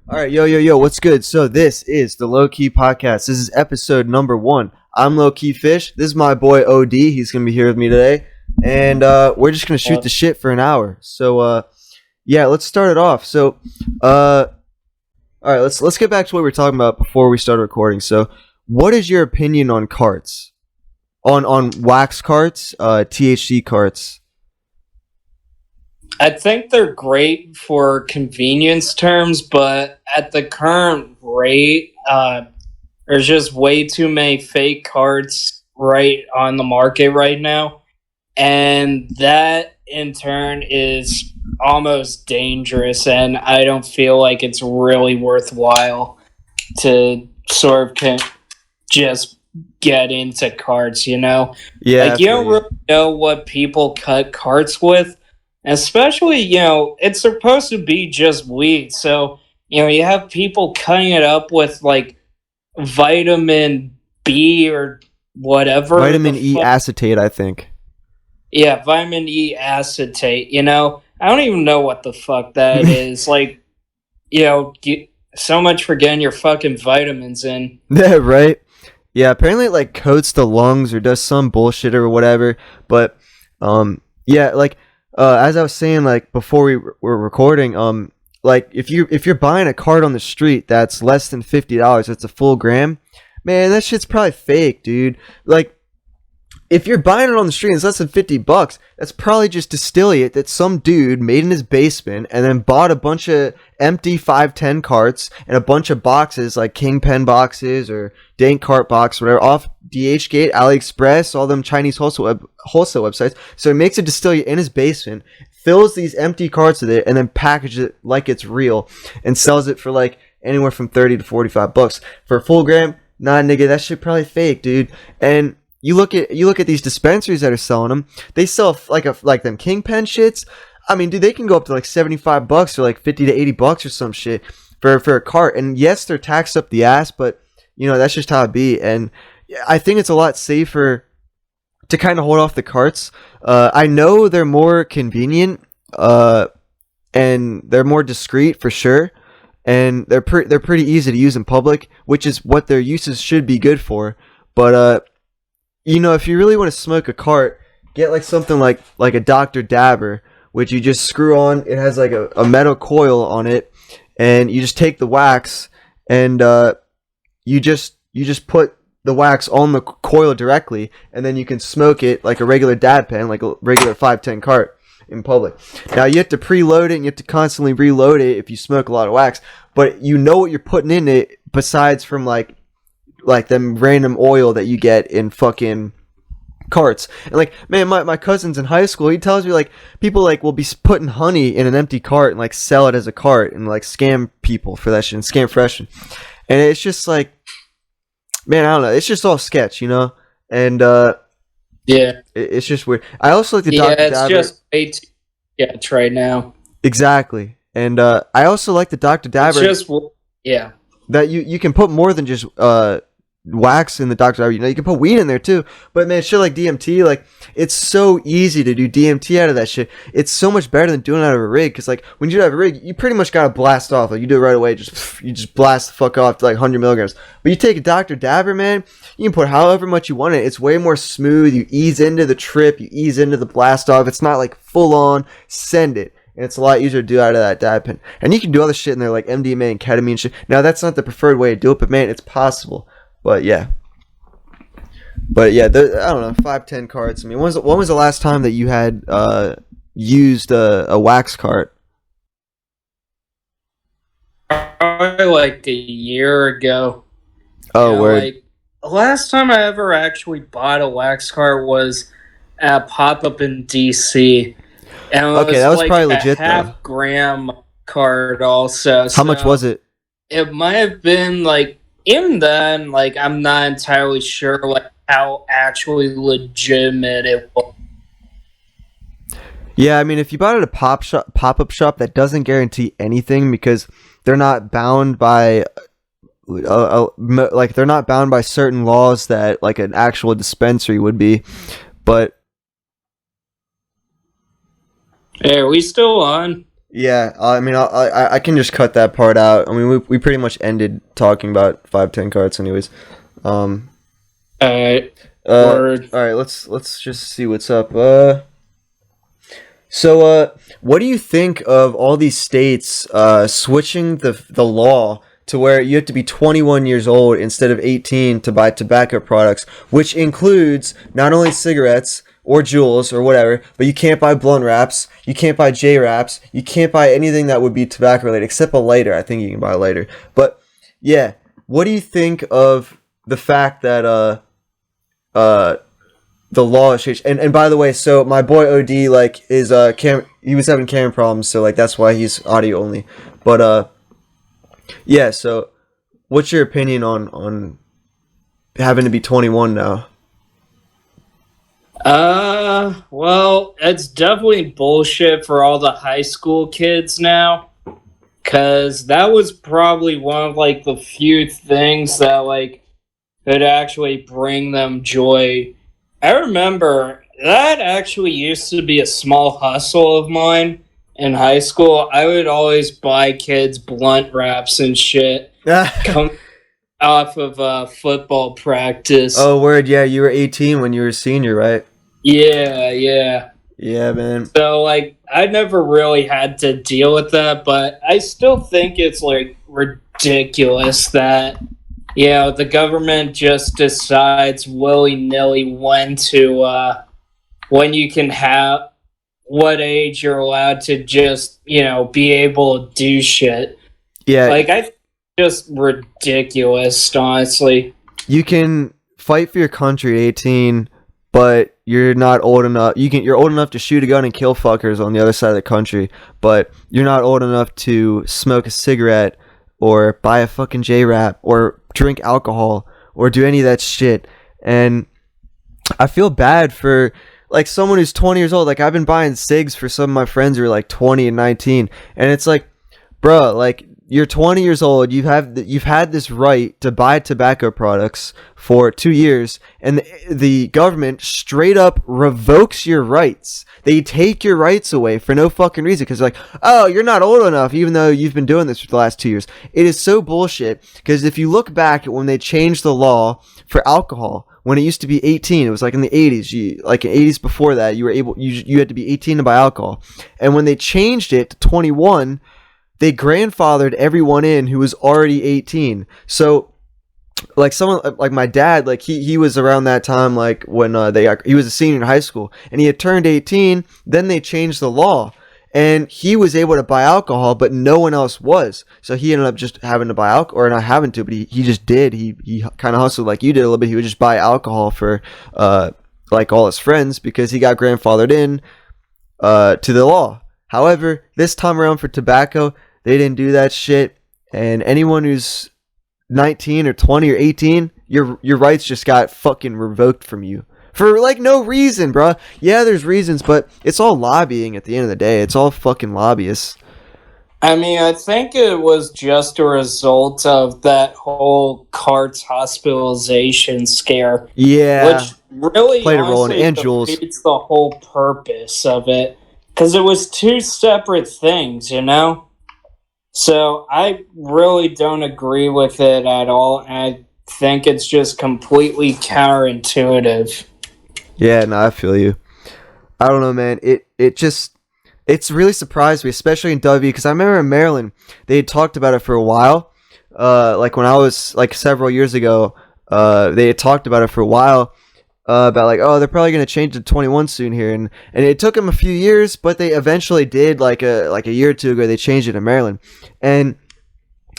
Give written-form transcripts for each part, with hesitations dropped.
All right, yo, what's good? So this is the Lowkey Podcast. This is episode number 1. I'm Lowkey Fish. This is my boy OD. He's gonna be here with me today, and we're just gonna shoot the shit for an hour. So yeah, let's start it off. So all right, let's get back to what we were talking about before we started recording. So, what is your opinion on carts? On wax carts, THC carts? I think they're great for convenience terms, but at the current rate, there's just way too many fake carts right on the market right now. And that, in turn, is almost dangerous, and I don't feel like it's really worthwhile to sort of just get into carts, you know? Yeah. Like, you don't really know what people cut carts with. Especially, you know, it's supposed to be just weed. So, you know, you have people cutting it up with, like, vitamin B or whatever. Vitamin E acetate, I think. Yeah, vitamin E acetate, you know? I don't even know what the fuck that is. Like, you know, so much for getting your fucking vitamins in. Yeah, right? Yeah, apparently it, like, coats the lungs or does some bullshit or whatever. But, yeah, like... as I was saying, like before we were recording, like if you're buying a cart on the street that's less than $50, it's a full gram, man, that shit's probably fake, dude. Like, if you're buying it on the street and it's less than $50, that's probably just distillate that some dude made in his basement and then bought a bunch of empty 510 carts and a bunch of boxes like Kingpen boxes or Dank Cart Box, whatever, off DHgate, AliExpress, all them Chinese wholesale websites. So he makes a distillate in his basement, fills these empty carts with it, and then packages it like it's real and sells it for like anywhere from $30 to $45 for a full gram. Nah, nigga, that shit probably fake, dude. And you look at these dispensaries that are selling them. They sell like them Kingpen shits. I mean, dude, they can go up to like $75 or like $50 to $80 or some shit for a cart. And yes, they're taxed up the ass, but you know that's just how it be. And I think it's a lot safer to kind of hold off the carts. I know they're more convenient, and they're more discreet for sure, and they're pretty easy to use in public, which is what their uses should be good for. But you know, if you really want to smoke a cart, get like something like a Dr. Dabber, which you just screw on. It has like a metal coil on it, and you just take the wax and you just put the wax on the coil directly, and then you can smoke it like a regular dab pen, like a regular 510 cart in public. Now you have to preload it and you have to constantly reload it if you smoke a lot of wax, but you know what you're putting in it besides from like them random oil that you get in fucking carts. And like, man, my cousin's in high school, he tells me like people like will be putting honey in an empty cart and like sell it as a cart and like scam people for that shit and scam fresh. And it's just like, man, I don't know, it's just all sketch, you know? And yeah, it's just weird. I also like the Dr. Dabber. Yeah, it's just way too sketch right now. Exactly. And I also like the Dr. Dabber. It's just, yeah, that you can put more than just wax in the Dr. Dabber. You know, you can put weed in there too. But man, shit like DMT, like it's so easy to do DMT out of that shit. It's so much better than doing it out of a rig. Because like when you do it out of a rig, you pretty much gotta blast off. Like you do it right away, you just blast the fuck off to like 100 milligrams. But you take a Dr. Dabber, man, you can put however much you want in it. It's way more smooth. You ease into the trip. You ease into the blast off. It's not like full on send it. And it's a lot easier to do out of that dab pen. And you can do other shit in there like MDMA and ketamine shit. Now that's not the preferred way to do it, but man, it's possible. But yeah, I don't know, 510 carts. I mean, when was the last time that you had used a wax cart? Probably like a year ago. Oh, you know, word. Like, the last time I ever actually bought a wax cart was at a pop-up in DC. And it okay, that was like probably legit, a half though. gram cart also. How much was it? It might have been like, even then, like, I'm not entirely sure like how actually legitimate it was. Yeah, I mean, if you bought it at a pop-up shop, that doesn't guarantee anything because they're not bound by like they're not bound by certain laws that like an actual dispensary would be. But hey, are we still on? Yeah, I mean, I can just cut that part out. I mean, we pretty much ended talking about 510 carts, anyways. Um, Word. all right, let's just see what's up. What do you think of all these states switching the law to where you have to be 21 years old instead of 18 to buy tobacco products, which includes not only cigarettes or Juuls or whatever, but you can't buy blunt wraps, you can't buy J wraps, you can't buy anything that would be tobacco related except a lighter. I think you can buy a lighter. But yeah, what do you think of the fact that the law has changed? And by the way, so my boy OD like is he was having camera problems, so like that's why he's audio only. But yeah, so what's your opinion on having to be 21 now? Well, it's definitely bullshit for all the high school kids now. Cause that was probably one of like the few things that like could actually bring them joy. I remember that actually used to be a small hustle of mine in high school. I would always buy kids blunt wraps and shit. Come off of football practice. Oh, word, yeah, you were 18 when you were a senior, right? Yeah. Yeah, man. So, like, I never really had to deal with that, but I still think it's, like, ridiculous that, you know, the government just decides willy-nilly when you can have, what age you're allowed to just, you know, be able to do shit. Yeah. Like, I think it's just ridiculous, honestly. You can fight for your country at 18, but you're not old enough. You're old enough to shoot a gun and kill fuckers on the other side of the country, but you're not old enough to smoke a cigarette or buy a fucking J-Rap or drink alcohol or do any of that shit. And I feel bad for like someone who's 20 years old. Like I've been buying cigs for some of my friends who are like 20 and 19, and it's like, bro, like you're 20 years old, you've had this right to buy tobacco products for 2 years, and the government straight up revokes your rights. They take your rights away for no fucking reason because like, oh, you're not old enough even though you've been doing this for the last 2 years. It is so bullshit because if you look back at when they changed the law for alcohol, when it used to be 18, it was like in the 80s. Like in the 80s before that, you had to be 18 to buy alcohol. And when they changed it to 21, they grandfathered everyone in who was already 18. So like someone like my dad, like he was around that time, like when he was a senior in high school and he had turned 18. Then they changed the law and he was able to buy alcohol, but no one else was. So he ended up just having to buy alcohol, or not having to, but he just did. He kind of hustled like you did a little bit. He would just buy alcohol for like all his friends because he got grandfathered in to the law. However, this time around for tobacco, they didn't do that shit, and anyone who's 19 or 20 or 18, your rights just got fucking revoked from you for like no reason, bro. Yeah, there's reasons, but it's all lobbying at the end of the day. It's all fucking lobbyists. I mean, I think it was just a result of that whole carts hospitalization scare. Yeah, which really played a role in and Juuls. defeats the whole purpose of it, because it was two separate things, you know? So I really don't agree with it at all, and I think it's just completely counterintuitive. Yeah, no, I feel you. I don't know, man. It's really surprised me, especially in W, because I remember in Maryland they had talked about it for a while. Like when I was like several years ago, they had talked about it for a while. About like, oh, they're probably gonna change to 21 soon here, and it took them a few years, but they eventually did. Like a year or two ago, they changed it in Maryland, and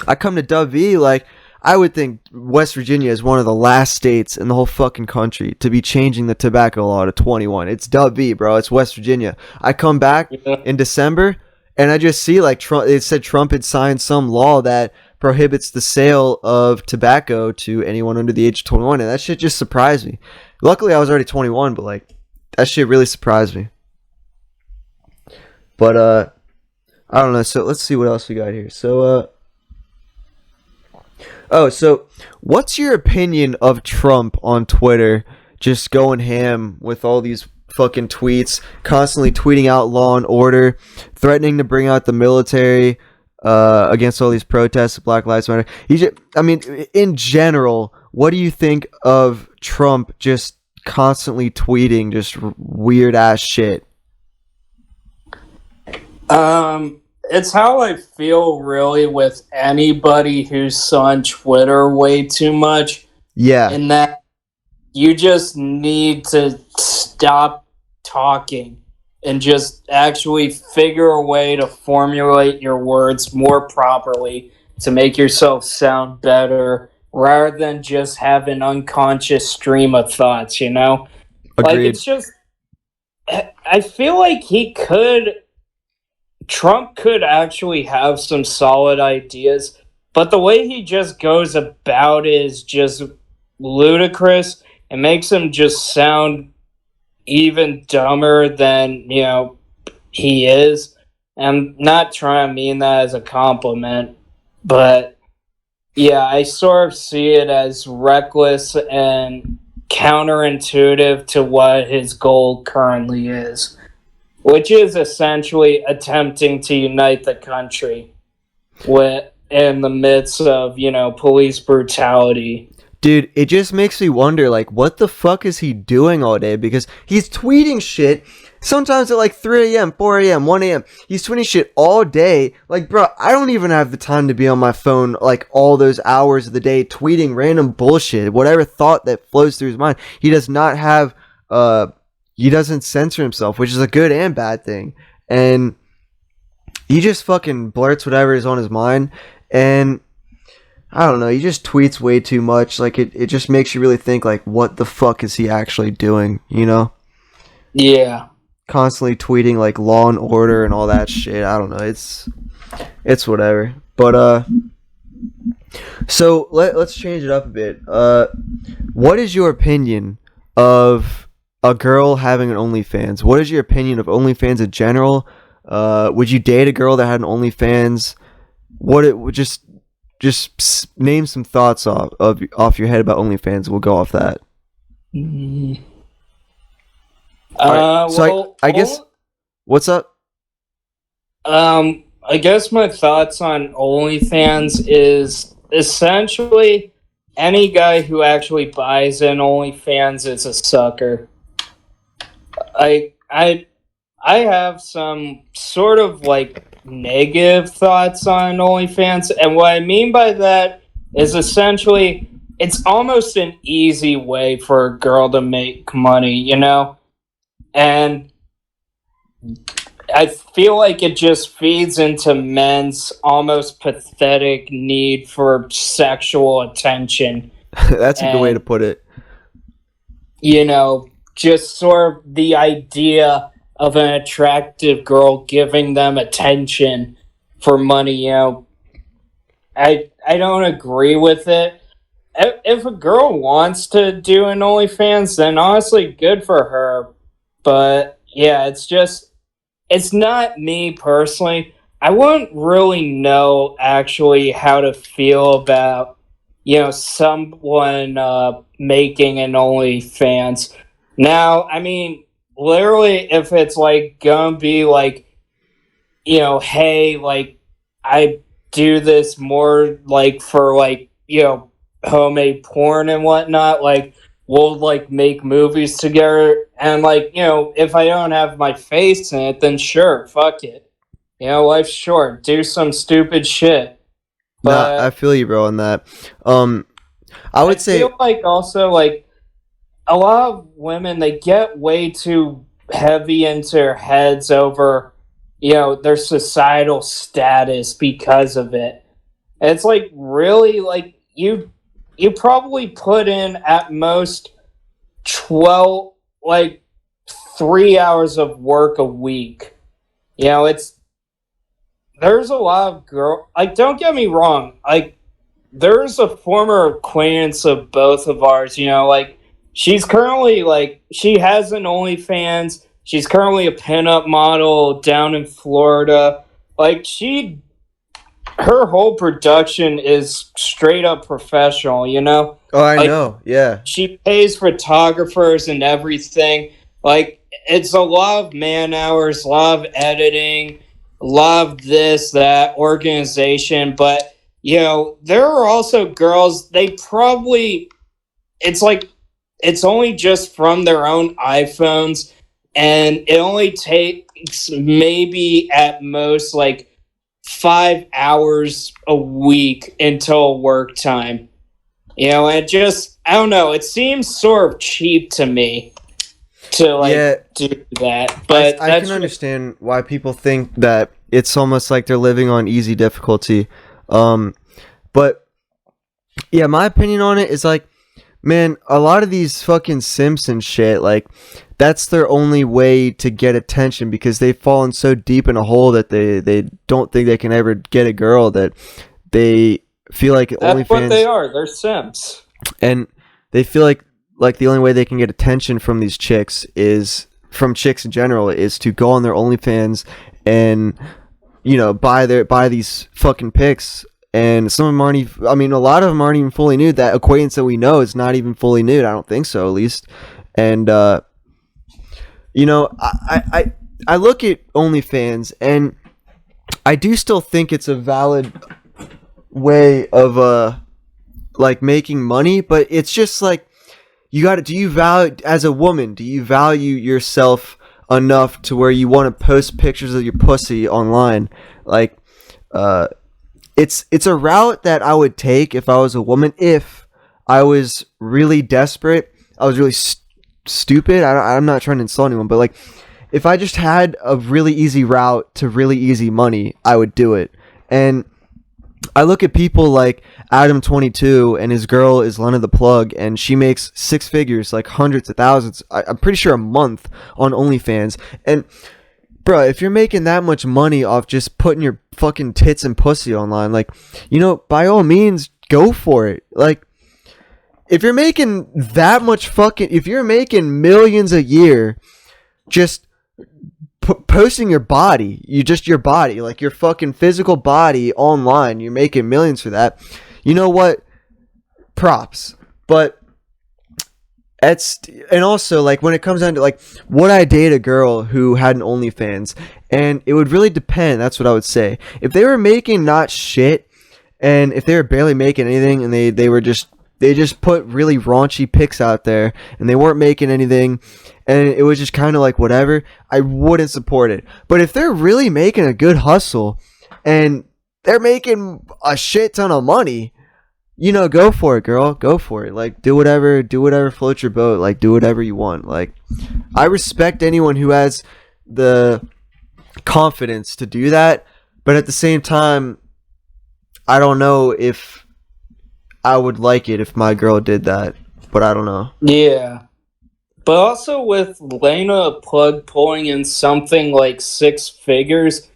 I come to W, like I would think West Virginia is one of the last states in the whole fucking country to be changing the tobacco law to 21. It's W, bro. It's West Virginia. I come back in December, and I just see like Trump. It said Trump had signed some law that prohibits the sale of tobacco to anyone under the age of 21, and that shit just surprised me. Luckily, I was already 21, but like that shit really surprised me. But I don't know. So let's see what else we got here. So so what's your opinion of Trump on Twitter just going ham with all these fucking tweets, constantly tweeting out law and order, threatening to bring out the military against all these protests, Black Lives Matter. I mean, in general, what do you think of Trump just constantly tweeting just weird ass shit? It's how I feel really with anybody who's on Twitter way too much. Yeah. In that you just need to stop talking and just actually figure a way to formulate your words more properly to make yourself sound better rather than just have an unconscious stream of thoughts, you know? Agreed. Like, it's just, I feel like Trump could actually have some solid ideas, but the way he just goes about it is just ludicrous. It makes him just sound even dumber than, you know, he is. I'm not trying to mean that as a compliment, but yeah, I sort of see it as reckless and counterintuitive to what his goal currently is, which is essentially attempting to unite the country in the midst of, you know, police brutality. Dude, it just makes me wonder, like, what the fuck is he doing all day? Because he's tweeting shit, sometimes at like 3 a.m., 4 a.m., 1 a.m. He's tweeting shit all day. Like, bro, I don't even have the time to be on my phone, like, all those hours of the day tweeting random bullshit, whatever thought that flows through his mind. He does not have, he doesn't censor himself, which is a good and bad thing. And he just fucking blurts whatever is on his mind. And I don't know, he just tweets way too much. Like, it just makes you really think, like, what the fuck is he actually doing, you know? Yeah. Constantly tweeting, like, law and order and all that shit. I don't know, it's whatever. But, so, let's change it up a bit. What is your opinion of a girl having an OnlyFans? What is your opinion of OnlyFans in general? Would you date a girl that had an OnlyFans? Just name some thoughts off your head about OnlyFans. We'll go off that. Right, so I guess, what's up? I guess my thoughts on OnlyFans is essentially any guy who actually buys an OnlyFans is a sucker. I have some sort of like negative thoughts on OnlyFans, and what I mean by that is essentially it's almost an easy way for a girl to make money, you know? And I feel like it just feeds into men's almost pathetic need for sexual attention. That's a good way to put it. You know, just sort of the idea of an attractive girl giving them attention for money, you know. I don't agree with it. If a girl wants to do an OnlyFans, then honestly, good for her. But yeah, it's not me personally. I wouldn't really know actually how to feel about, you know, someone making an OnlyFans. Now, I mean, literally, if it's like gonna be like, you know, hey, like I do this more like for like, you know, homemade porn and whatnot, like we'll like make movies together, and like, you know, if I don't have my face in it, then sure, fuck it. You know, life's short. Do some stupid shit. But nah, I feel you, bro, on that. I feel like also like a lot of women, they get way too heavy into their heads over, you know, their societal status because of it. And it's like, really, like you probably put in at most 12, like 3 hours of work a week. You know, there's a lot of like, don't get me wrong, like there's a former acquaintance of both of ours, you know, like she's currently like, she has an OnlyFans. She's currently a pinup model down in Florida. Like her whole production is straight up professional, you know? Oh, I like, know, yeah. She pays photographers and everything. Like, it's a lot of man hours, a lot of editing, a lot of this, that, organization. But, there are also girls, they probably, it's like, it's only just from their own iPhones, and it only takes maybe at most like 5 hours a week until work time. It just, I don't know, it seems sort of cheap to me to do that. But I can understand why people think that it's almost like they're living on easy difficulty. But yeah, my opinion on it is like, man, a lot of these fucking simps and shit, like, that's their only way to get attention because they've fallen so deep in a hole that they don't think they can ever get a girl, that they feel like that's what they are. They're simps. And they feel like the only way they can get attention from these chicks is, from chicks in general, is to go on their OnlyFans and, buy these fucking pics. And some of them aren't even, a lot of them aren't even fully nude. That acquaintance that we know is not even fully nude. I don't think so, at least. And, I look at OnlyFans, and I do still think it's a valid way of, making money. But it's just like, as a woman, do you value yourself enough to where you want to post pictures of your pussy online? Like, it's a route that I would take if I was a woman. If I was really desperate, I was really stupid. I'm not trying to insult anyone, but like, if I just had a really easy route to really easy money, I would do it. And I look at people like Adam22, and his girl is Lena the Plug, and she makes six figures, like hundreds of thousands, I'm pretty sure, a month on OnlyFans. And bro, if you're making that much money off just putting your fucking tits and pussy online, like, by all means, go for it. Like, if you're making that much if you're making millions a year just posting your body, your body, like your fucking physical body online, you're making millions for that. You know what? Props. But and also, like, when it comes down to, like, would I date a girl who had an OnlyFans? And it would really depend. That's what I would say. If they were making not shit, and if they were barely making anything, and they just put really raunchy pics out there, and they weren't making anything, and it was just kind of like whatever, I wouldn't support it. But if they're really making a good hustle, and they're making a shit ton of money, go for it, girl. Go for it. Like, do whatever floats your boat. Like, do whatever you want. Like, I respect anyone who has the confidence to do that, but at the same time, I don't know if I would like it if my girl did that, but I don't know. Yeah. But also with Lena Plug pulling in something like six figures,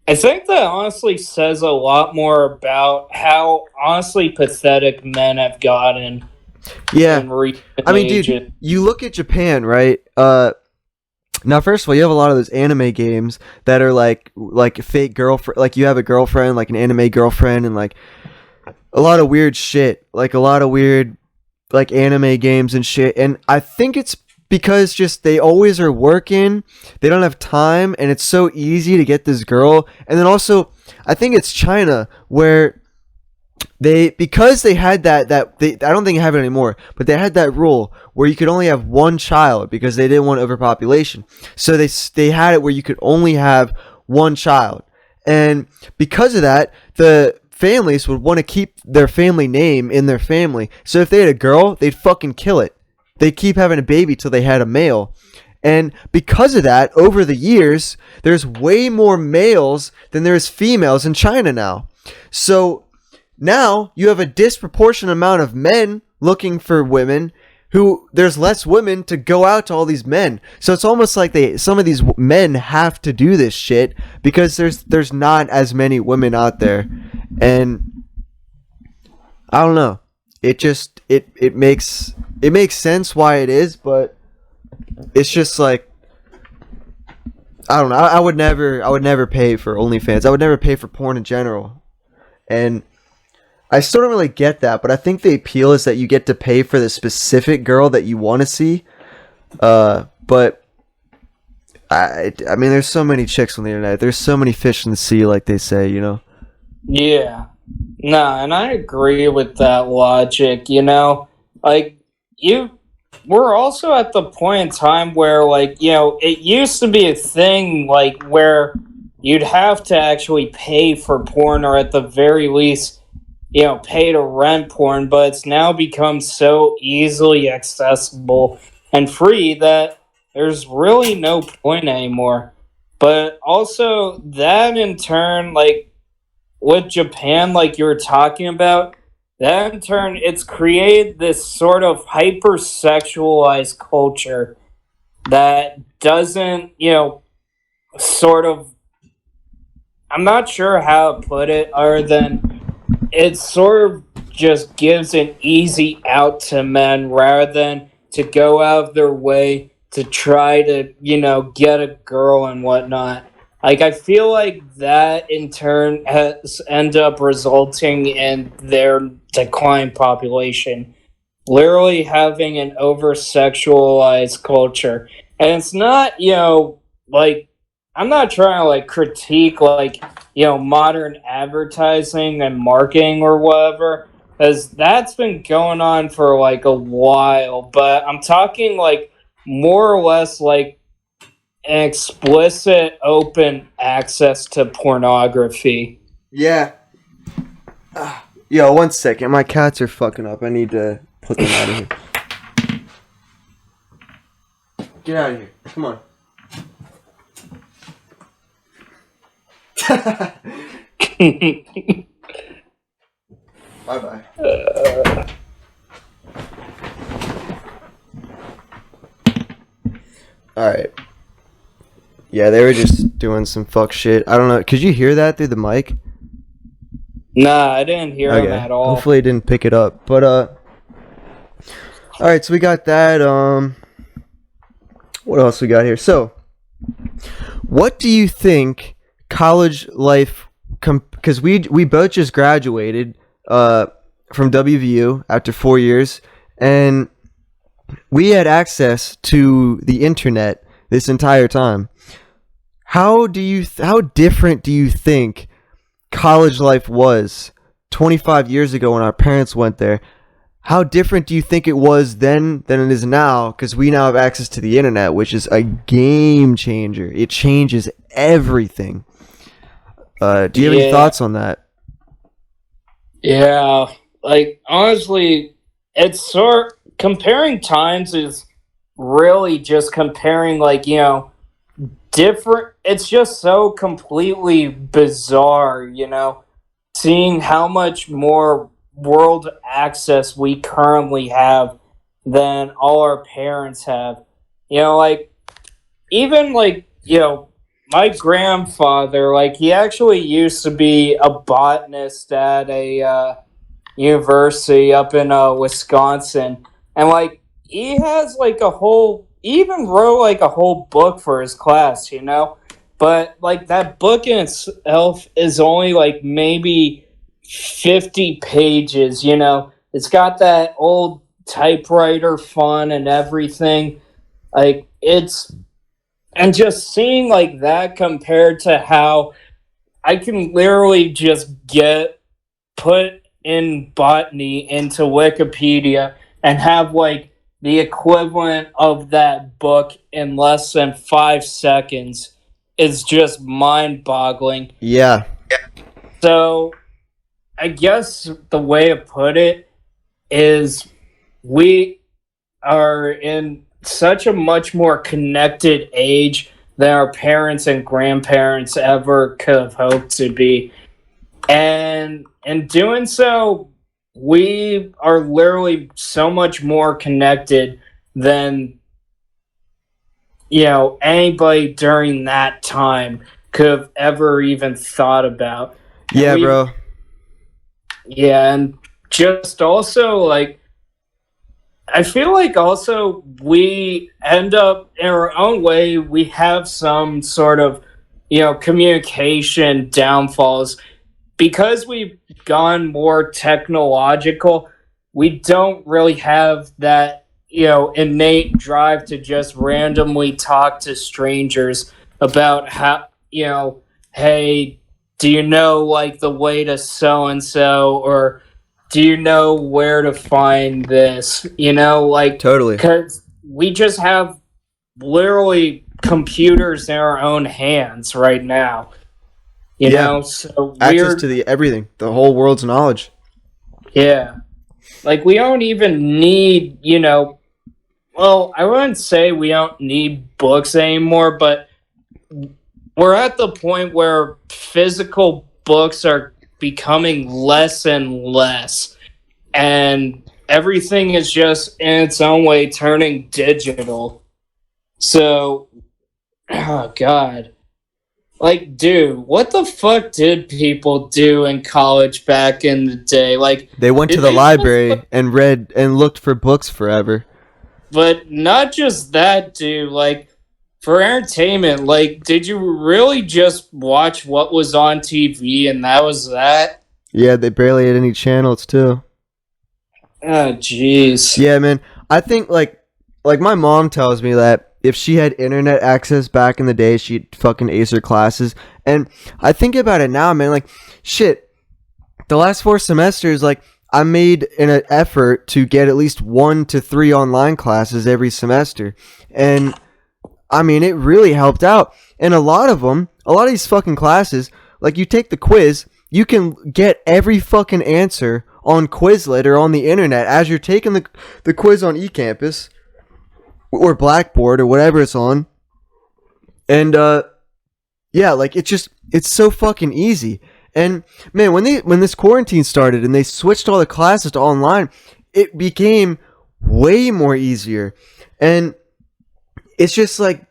I think that honestly says a lot more about how honestly pathetic men have gotten. Yeah. Dude, you look at Japan, right? Now, first of all, you have a lot of those anime games that are like fake girlfriend. Like, you have a girlfriend, like an anime girlfriend, and like a lot of weird shit, like a lot of weird like anime games and shit. And I think it's because just they always are working, they don't have time, and it's so easy to get this girl. And then also, I think it's China, where because they had I don't think they have it anymore, but they had that rule where you could only have one child because they didn't want overpopulation. So they had it where you could only have one child, and because of that, the families would want to keep their family name in their family. So if they had a girl, they'd fucking kill it. They'd keep having a baby till they had a male. And because of that, over the years, there's way more males than there is females in China now. So now you have a disproportionate amount of men looking for women, who there's less women to go out to all these men. So it's almost like some of these men have to do this shit because there's not as many women out there. And I don't know. It just it makes sense why it is, but it's just like, I don't know. I would never pay for OnlyFans. I would never pay for porn in general. And I still don't really get that, but I think the appeal is that you get to pay for the specific girl that you want to see. But I mean, there's so many chicks on the internet. There's so many fish in the sea, like they say, you know? Yeah. No, and I agree with that logic, you know? Like, we're also at the point in time where, like, you know, it used to be a thing, like, where you'd have to actually pay for porn or at the very least, you know, pay to rent porn, but it's now become so easily accessible and free that there's really no point anymore. But also, that in turn, like, with Japan, like you were talking about, that in turn, it's created this sort of hypersexualized culture that doesn't, you know, sort of. I'm not sure how to put it, other than it sort of just gives an easy out to men rather than to go out of their way to try to, you know, get a girl and whatnot. Like, I feel like that in turn has ended up resulting in their decline population. Literally having an over sexualized culture. And it's not, you know, like, I'm not trying to, like, critique, like, you know, modern advertising and marketing or whatever, because that's been going on for, like, a while. But I'm talking, like, more or less, like, an explicit open access to pornography. Yeah. Yo, 1 second. My cats are fucking up. I need to put them out of here. Get out of here. Come on. Bye-bye. Alright. Yeah, they were just doing some fuck shit. I don't know. Could you hear that through the mic? Nah, I didn't hear him at all. Hopefully it didn't pick it up. But alright, so we got that. What else we got here? So, what do you think college life, because we both just graduated from WVU after 4 years, and we had access to the internet this entire time. How different do you think college life was 25 years ago when our parents went there? How different do you think it was then than it is now? Because we now have access to the internet, which is a game changer. It changes everything. Do you have any thoughts on that? Yeah, like, honestly, it's comparing times is really just comparing, like, you know, different. It's just so completely bizarre, you know, seeing how much more world access we currently have than all our parents have. You know, like, even, like, you know, my grandfather, like, he actually used to be a botanist at a university up in Wisconsin, and, like, he has, like, he even wrote, like, a whole book for his class, you know? But, like, that book in itself is only, like, maybe 50 pages, you know? It's got that old typewriter font and everything. Like, and just seeing, like, that compared to how I can literally just put in botany into Wikipedia and have, like, the equivalent of that book in less than 5 seconds is just mind-boggling. Yeah. So, I guess the way to put it is we are in such a much more connected age than our parents and grandparents ever could have hoped to be. And in doing so, we are literally so much more connected than, you know, anybody during that time could have ever even thought about. Yeah, bro. Yeah, and just also, like, I feel like also we end up, in our own way, we have some sort of, you know, communication downfalls. Because we've gone more technological, we don't really have that innate drive to just randomly talk to strangers about how, hey, do you know like the way to so and so, or do you know where to find this? Like, Totally. because we just have literally computers in our own hands right now. So access to everything, the whole world's knowledge. Yeah. Like, we don't even need, well, I wouldn't say we don't need books anymore, but we're at the point where physical books are becoming less and less, and everything is just in its own way turning digital. So, oh God. Like, dude, what the fuck did people do in college back in the day? Like, they went to the library and read and looked for books forever. But not just that, dude. Like, for entertainment, like, did you really just watch what was on TV and that was that? Yeah, they barely had any channels too. Oh, jeez. Yeah, man. I think like my mom tells me that if she had internet access back in the day, she'd fucking ace her classes. And I think about it now, man. Like, shit. The last 4 semesters, like, I made an effort to get at least 1 to 3 online classes every semester. And, I mean, it really helped out. And a lot of these fucking classes, like, you take the quiz, you can get every fucking answer on Quizlet or on the internet as you're taking the quiz on eCampus or Blackboard or whatever it's on. And, yeah, like, it's so fucking easy. And man, when this quarantine started and they switched all the classes to online, it became way more easier. And it's just like,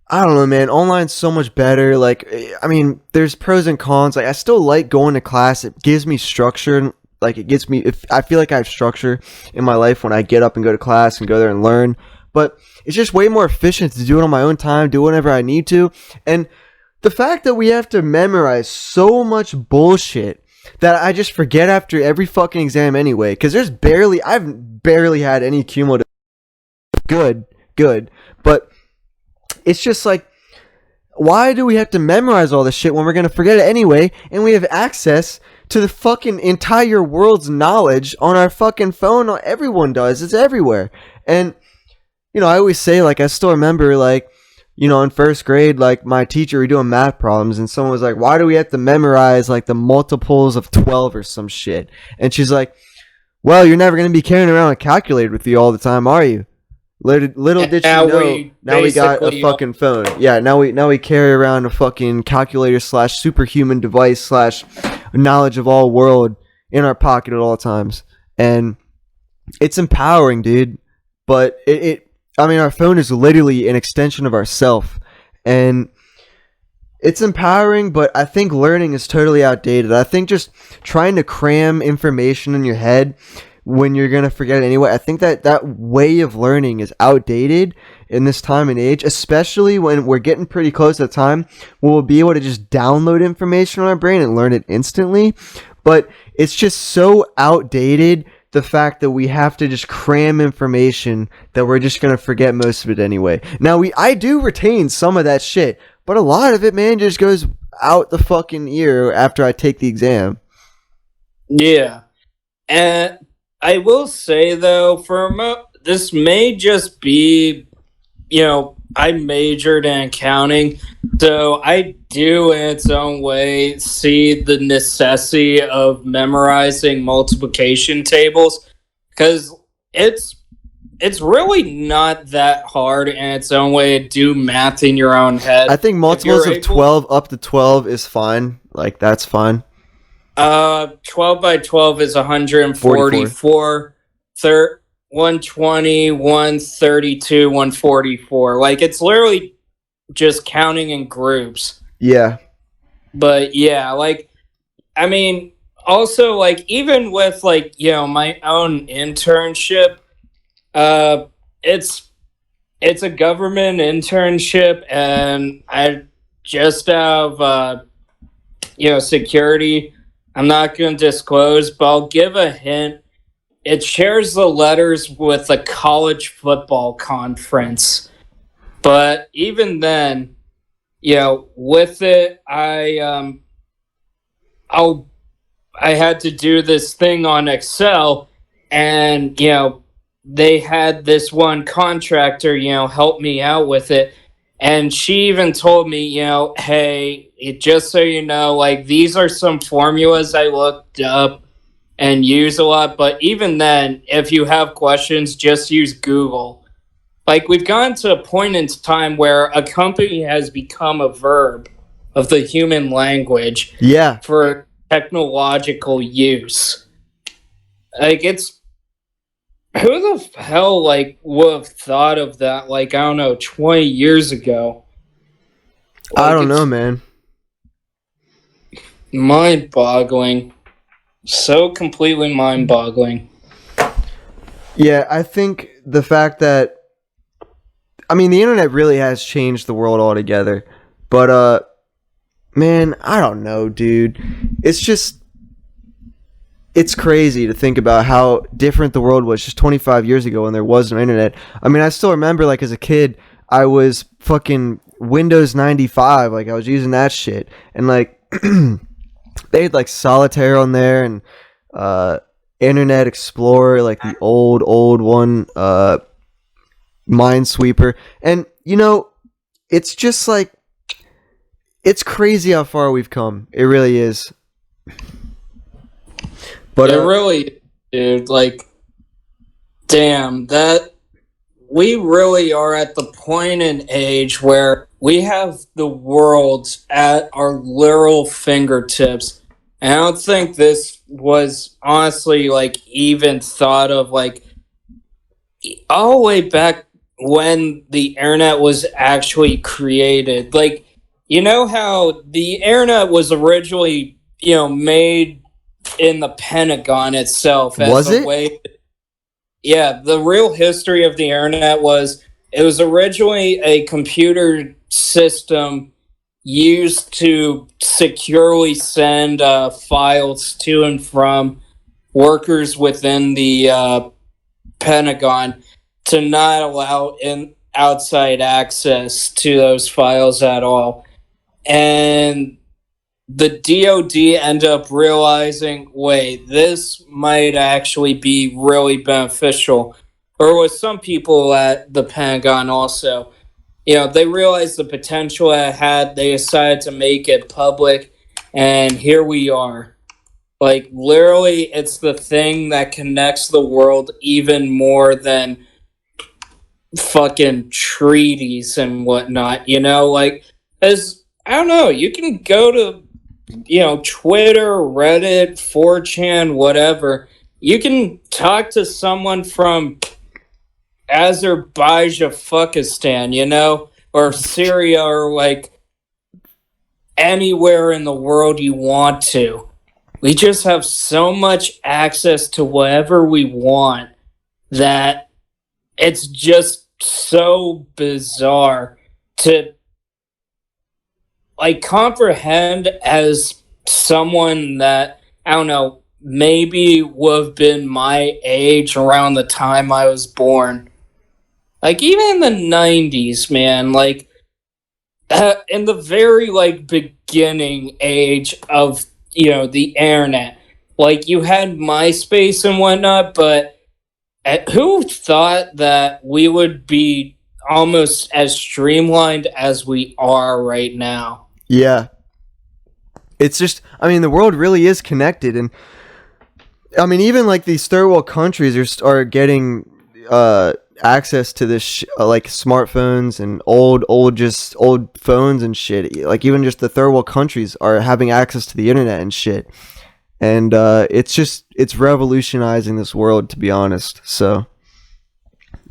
I don't know, man, online's so much better. Like, I mean, there's pros and cons. Like, I still like going to class. It gives me structure. Like, I feel like I have structure in my life when I get up and go to class and go there and learn. But it's just way more efficient to do it on my own time, do whatever I need to. And the fact that we have to memorize so much bullshit that I just forget after every fucking exam anyway, because I've barely had any cumulative good, but it's just like, why do we have to memorize all this shit when we're going to forget it anyway, and we have access to the fucking entire world's knowledge on our fucking phone? Everyone does. It's everywhere. And, I always say, like, I still remember, like, in first grade, like, my teacher, we were doing math problems, and someone was like, why do we have to memorize, like, the multiples of 12 or some shit? And she's like, well, you're never going to be carrying around a calculator with you all the time, are you? Little did she know, now we got a fucking phone. Yeah, now we carry around a fucking calculator / superhuman device / knowledge of all world in our pocket at all times. And it's empowering, dude. But our phone is literally an extension of ourself, and it's empowering, but I think learning is totally outdated. I think just trying to cram information in your head when you're going to forget it anyway, I think that way of learning is outdated in this time and age, especially when we're getting pretty close to the time where we'll be able to just download information on our brain and learn it instantly. But it's just so outdated, the fact that we have to just cram information that we're just going to forget most of it anyway. Now, I do retain some of that shit, but a lot of it, man, just goes out the fucking ear after I take the exam. Yeah. And I will say, though, this may just be, I majored in accounting, so I do, in its own way, see the necessity of memorizing multiplication tables, because it's really not that hard in its own way to do math in your own head. I think multiples of 12 up to 12 is fine. Like, that's fine. 12 by 12 is 144. 120, 132, 144. Like, it's literally just counting in groups. Yeah. But yeah, like, I mean, also, like, even with, like, my own internship, it's a government internship, and I just have, security. I'm not going to disclose, but I'll give a hint. it shares the letters with the college football conference. But even then, with it, I had to do this thing on Excel, and they had this one contractor, help me out with it. And she even told me, hey, just so you know, like, these are some formulas I looked up and use a lot. But even then, if you have questions, just use Google. Like, we've gotten to a point in time where a company has become a verb of the human language Yeah. for technological use. Like, it's who the hell would have thought of that? Like, I don't know, 20 years ago. I don't know, man. Mind-boggling. So completely mind-boggling. Yeah, I think the fact that, I mean, the internet really has changed the world altogether. But man, I don't know, dude. It's crazy to think about how different the world was just 25 years ago when there was no internet. I mean, I still remember, like, as a kid, I was fucking Windows 95. Like, I was using that shit. And, like, they had, like, Solitaire on there and Internet Explorer, like the old one, Minesweeper. And, it's just, like, it's crazy how far we've come. It really is. But it really, dude, like, damn, that we really are at the point in age where we have the world at our literal fingertips. And I don't think this was honestly, like, even thought of, like, all the way back when the internet was actually created. Like, you know how the internet was originally, made in the Pentagon itself as Was a it? way. Yeah, the real history of the internet was it was originally a computer system used to securely send files to and from workers within the Pentagon to not allow outside access to those files at all. And the DoD ended up realizing, wait, this might actually be really beneficial. Or with some people at the Pentagon also. They realized the potential it had. They decided to make it public. And here we are. Like, literally, it's the thing that connects the world even more than fucking treaties and whatnot. Like, as I don't know, you can go to Twitter, Reddit, 4chan, whatever. You can talk to someone from Azerbaijan, or Syria, or like anywhere in the world you want to. We just have so much access to whatever we want that it's just so bizarre to like comprehend as someone that, I don't know, maybe would have been my age around the time I was born. Like, even in the 90s, man, like, in the very, like, beginning age of, the internet, like, you had MySpace and whatnot, but who thought that we would be almost as streamlined as we are right now? Yeah. It's just, I mean, the world really is connected. And, I mean, even, like, these third world countries are getting access to this, like, smartphones and old phones and shit. Like, even just the third world countries are having access to the internet and shit. And it's revolutionizing this world, to be honest. So,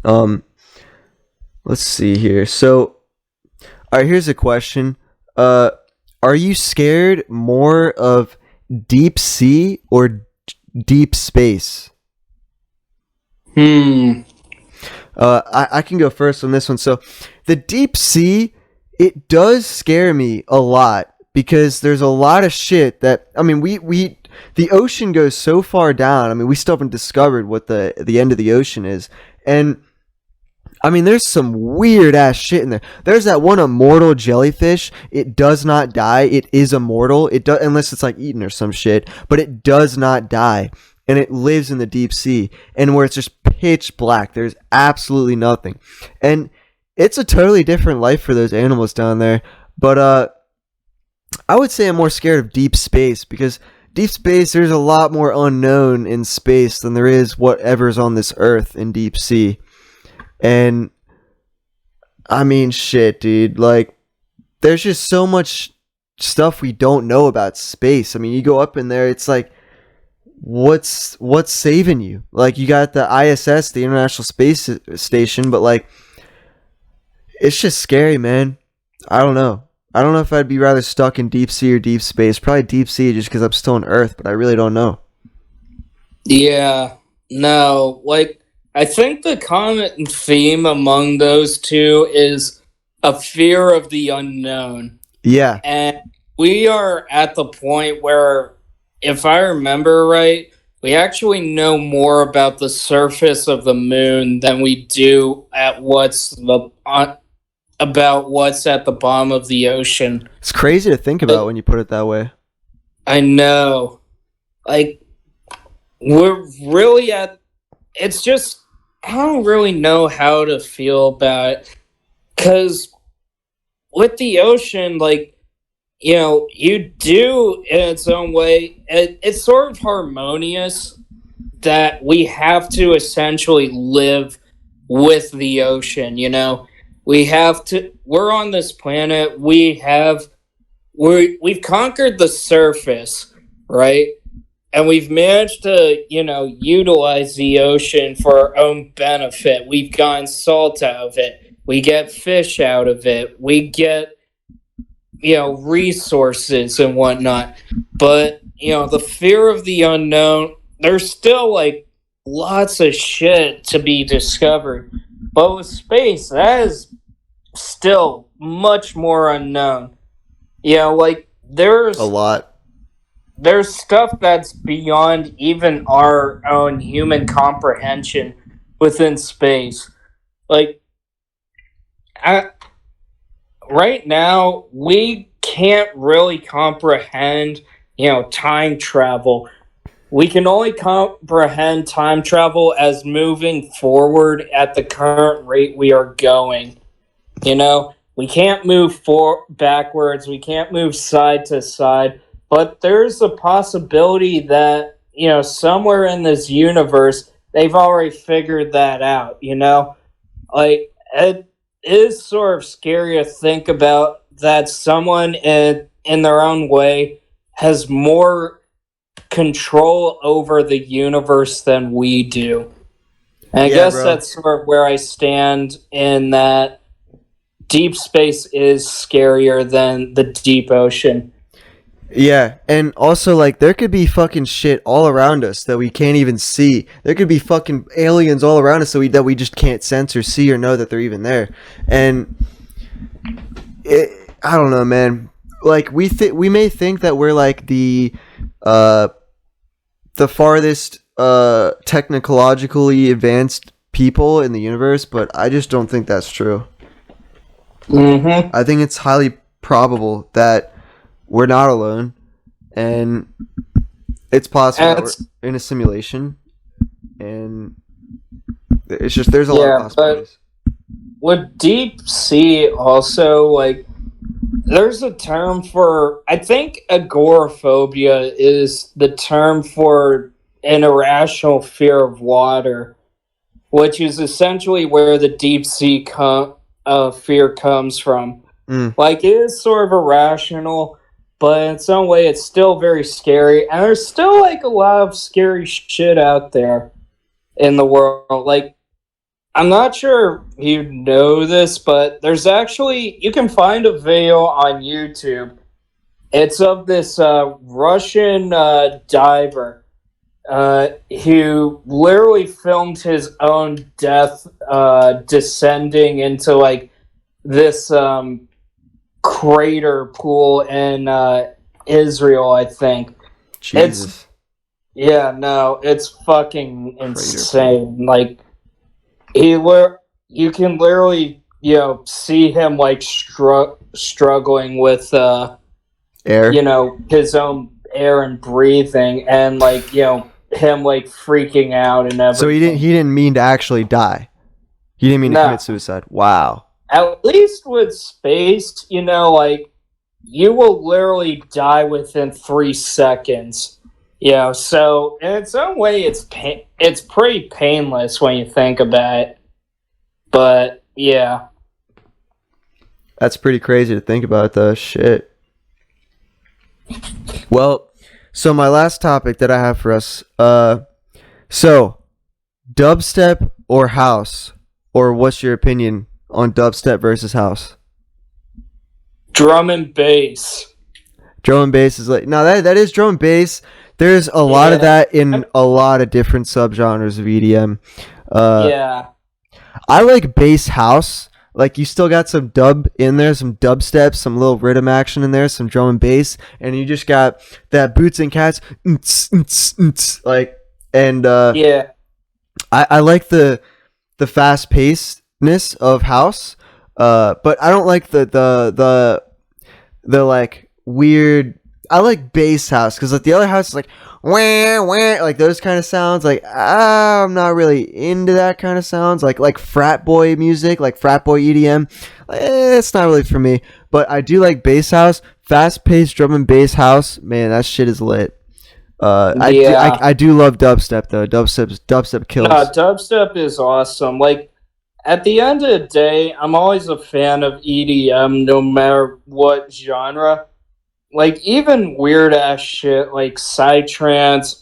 let's see here. So, all right, here's a question. Are you scared more of deep sea or deep space? I can go first on this one. So, the deep sea, it does scare me a lot because there's a lot of shit that, I mean, we the ocean goes so far down. I mean, we still haven't discovered what the end of the ocean is. And I mean, there's some weird ass shit in there. There's that one immortal jellyfish. It does not die. It is immortal. It does, unless it's like eaten or some shit, but it does not die. And it lives in the deep sea, and where it's just pitch black. There's absolutely nothing. And it's a totally different life for those animals down there. But I would say I'm more scared of deep space, because deep space, there's a lot more unknown in space than there is whatever's on this earth in deep sea. And I mean, shit, dude, like, there's just so much stuff we don't know about space. I mean, you go up in there, it's like, what's saving you? Like, you got the ISS, the International Space Station, but like, it's just scary, man. I don't know if I'd be rather stuck in deep sea or deep space. Probably deep sea, just because I'm still on Earth, but I really don't know. Yeah, no, like, I think the common theme among those two is a fear of the unknown. Yeah. And we are at the point where, if I remember right, we actually know more about the surface of the moon than we do about what's at the bottom of the ocean. It's crazy to think about when you put it that way. I know. Like, we're really it's just, I don't really know how to feel about it. Because with the ocean, like, you know, you do in its own way, it's sort of harmonious that we have to essentially live with the ocean, you know? We're on this planet, we've conquered the surface, right? And we've managed to, you know, utilize the ocean for our own benefit. We've gotten salt out of it. We get fish out of it. We get, you know, resources and whatnot. But, you know, the fear of the unknown, there's still, like, lots of shit to be discovered. But with space, that is still much more unknown. You know, like, there's a lot. There's stuff that's beyond even our own human comprehension within space. Like, right now, we can't really comprehend, you know, time travel. We can only comprehend time travel as moving forward at the current rate we are going. You know, we can't move backwards. We can't move side to side. But there's a possibility that, you know, somewhere in this universe, they've already figured that out, you know? Like, it is sort of scary to think about that someone in their own way has more control over the universe than we do. And I guess bro. That's sort of where I stand in that deep space is scarier than the deep ocean. Yeah, and also, like, there could be fucking shit all around us that we can't even see. There could be fucking aliens all around us that we just can't sense or see or know that they're even there. And I don't know, man. Like, we may think that we're like the farthest technologically advanced people in the universe, but I just don't think that's true. Mm-hmm. I think it's highly probable that we're not alone, and it's possible that we're in a simulation, and it's just, there's a lot of possibilities. With deep sea also, like, there's a term for, I think agoraphobia is the term for an irrational fear of water, which is essentially where the deep sea fear comes from. Like, it is sort of irrational, but in some way it's still very scary, and there's still, like, a lot of scary shit out there in the world. Like, I'm not sure if you know this, but there's actually, you can find a video on YouTube. It's of this Russian diver who literally filmed his own death descending into, like, this crater pool in Israel, I think. Jesus. It's fucking insane. Like, you can literally, see him, like, struggling with, Air. his own air and breathing, and, like, him, like, freaking out and everything. So he didn't mean to actually die. He didn't mean to commit suicide. Wow. At least with space, like, you will literally die within 3 seconds. So in its own way, it's pretty painless when you think about it. But yeah, that's pretty crazy to think about, though. Shit. Well, so my last topic that I have for us. So dubstep or house, or what's your opinion on dubstep versus house? Drum and bass. Drum and bass is like, no, that is drum and bass. There's a lot of that in a lot of different subgenres of EDM. I like bass house. Like, you still got some dub in there, some dubstep, some little rhythm action in there, some drum and bass, and you just got that boots and cats, like, and I like the fast pacedness of house, but I don't like the like weird. I like bass house because, like, the other house is like wah, wah, like those kind of sounds. Like, I'm not really into that kind of sounds. Like frat boy music, like frat boy EDM. It's not really for me. But I do like bass house, fast paced drum and bass house. Man, that shit is lit. I do love dubstep though. Dubstep kills. Dubstep is awesome. Like, at the end of the day, I'm always a fan of EDM, no matter what genre. Like, even weird ass shit like psytrance,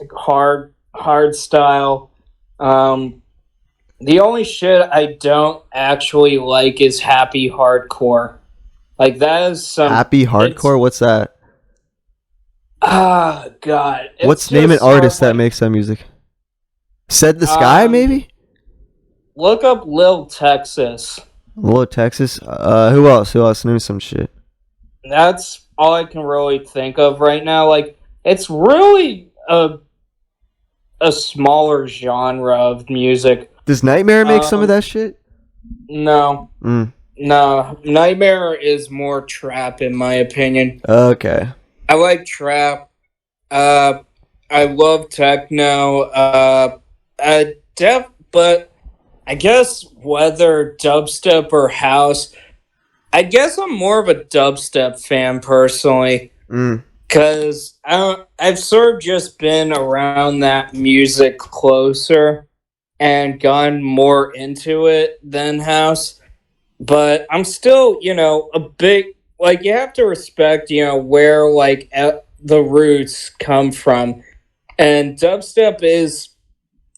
hard style. The only shit I don't actually like is happy hardcore. Like, that is some happy hardcore. What's that? God. What's name an artist that makes that music? Said the Sky, maybe? Look up Lil Texas. Lil Texas? Who else? Name some shit. That's all I can really think of right now. Like, it's really a smaller genre of music. Does Nightmare make some of that shit? No. No. Nightmare is more trap, in my opinion. Okay. I like trap. I love techno. But I guess whether dubstep or house, I guess I'm more of a dubstep fan personally, because I've sort of just been around that music closer and gone more into it than house. But I'm still, a big, like, you have to respect, where, like, the roots come from. And dubstep is,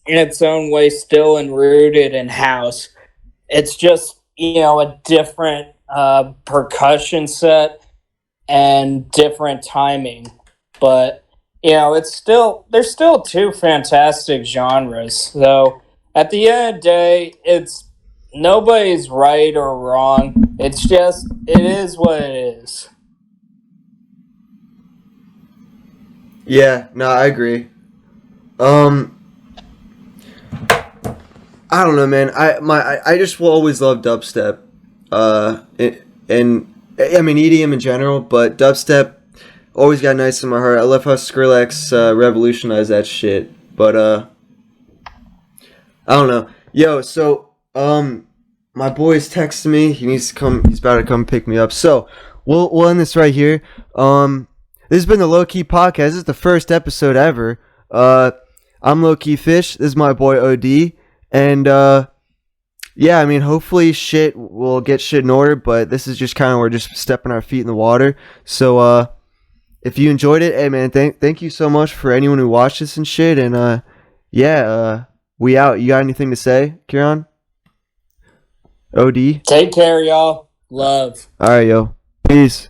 in its own way, still rooted in house. It's just, a different percussion set and different timing, but there's still two fantastic genres. So at the end of the day, it's nobody's right or wrong. It's just, it is what it is. Yeah, no, I agree. I don't know, man. I just will always love dubstep. And I mean EDM in general, but dubstep always got nice in my heart. I love how Skrillex revolutionized that shit. But I don't know. Yo, so my boy's texting me. He's about to come pick me up. So we'll end this right here. This has been the Lowkey Podcast. This is the first episode ever. I'm Lowkey Fish. This is my boy OD. And yeah, I mean, hopefully we'll get shit in order, but this is just kind of, we're just stepping our feet in the water. So if you enjoyed it, hey man, thank you so much for anyone who watched this and shit. And we out. You got anything to say, Kieran? OD? Take care, y'all. Love. All right, yo. Peace.